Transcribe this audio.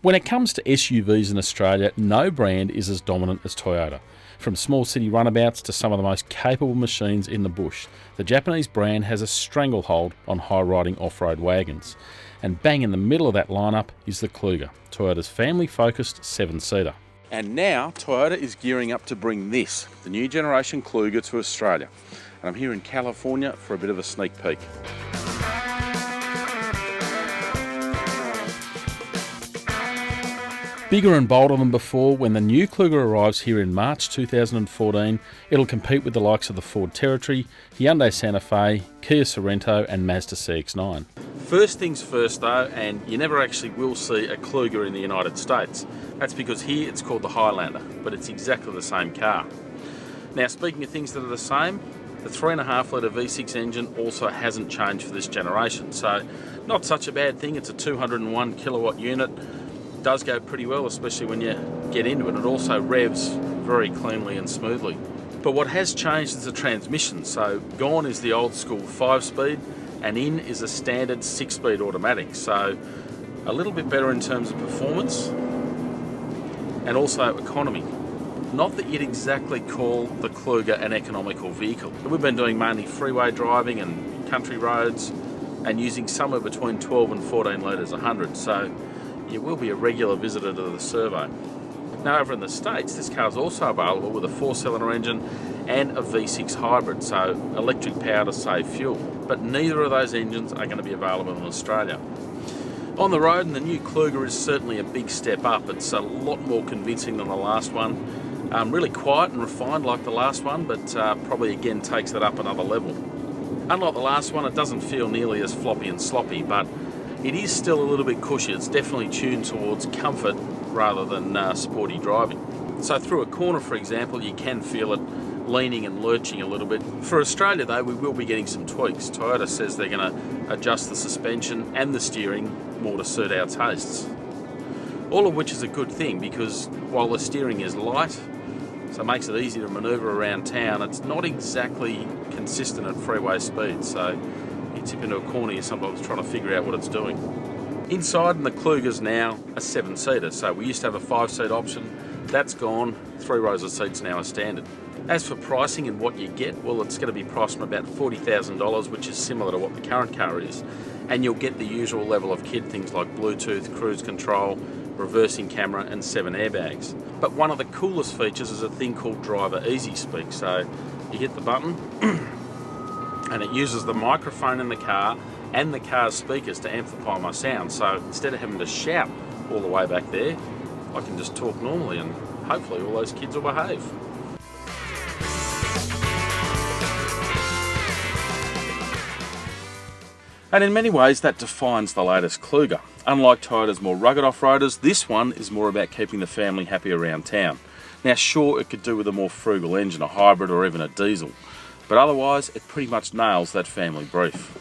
When it comes to SUVs in Australia, no brand is as dominant as Toyota. From small city runabouts to some of the most capable machines in the bush, the Japanese brand has a stranglehold on high-riding off-road wagons. And bang in the middle of that lineup is the Kluger, Toyota's family-focused 7-seater. And now Toyota is gearing up to bring this, the new generation Kluger, to Australia. And I'm here in California for a bit of a sneak peek. Bigger and bolder than before, when the new Kluger arrives here in March 2014, it'll compete with the likes of the Ford Territory, Hyundai Santa Fe, Kia Sorento and Mazda CX-9. First things first though, and you never actually will see a Kluger in the United States. That's because here it's called the Highlander, but it's exactly the same car. Now, speaking of things that are the same, the 3.5 litre V6 engine also hasn't changed for this generation, so not such a bad thing. It's a 201 kilowatt unit. Does go pretty well, especially when you get into it. It also revs very cleanly and smoothly. But what has changed is the transmission. So gone is the old school 5-speed and in is a standard 6-speed automatic. So a little bit better in terms of performance and also economy. Not that you'd exactly call the Kluger an economical vehicle. We've been doing mainly freeway driving and country roads and using somewhere between 12 and 14 litres 100. So you will be a regular visitor to the servo. Now, over in the States, this car is also available with a 4-cylinder engine and a V6 hybrid, so electric power to save fuel. But neither of those engines are going to be available in Australia. On the road, and the new Kluger is certainly a big step up. It's a lot more convincing than the last one. Really quiet and refined like the last one, but probably again takes that up another level. Unlike the last one, it doesn't feel nearly as floppy and sloppy, but it is still a little bit cushy. It's definitely tuned towards comfort rather than sporty driving. So through a corner, for example, you can feel it leaning and lurching a little bit. For Australia though, we will be getting some tweaks. Toyota says they're going to adjust the suspension and the steering more to suit our tastes. All of which is a good thing, because while the steering is light, so it makes it easy to manoeuvre around town, it's not exactly consistent at freeway speed. So you tip into a corner, you're sometimes trying to figure out what it's doing. Inside, in the Kluger's now a 7-seater, so we used to have a 5-seat option. That's gone. 3 rows of seats now are standard. As for pricing and what you get, well, it's going to be priced from about $40,000, which is similar to what the current car is. And you'll get the usual level of kit, things like Bluetooth, cruise control, reversing camera and 7 airbags. But one of the coolest features is a thing called Driver Easy Speak. So you hit the button and it uses the microphone in the car and the car's speakers to amplify my sound. So instead of having to shout all the way back there, I can just talk normally and hopefully all those kids will behave. And in many ways that defines the latest Kluger. Unlike Toyota's more rugged off-roaders, this one is more about keeping the family happy around town. Now sure, it could do with a more frugal engine, a hybrid or even a diesel, but otherwise it pretty much nails that family brief.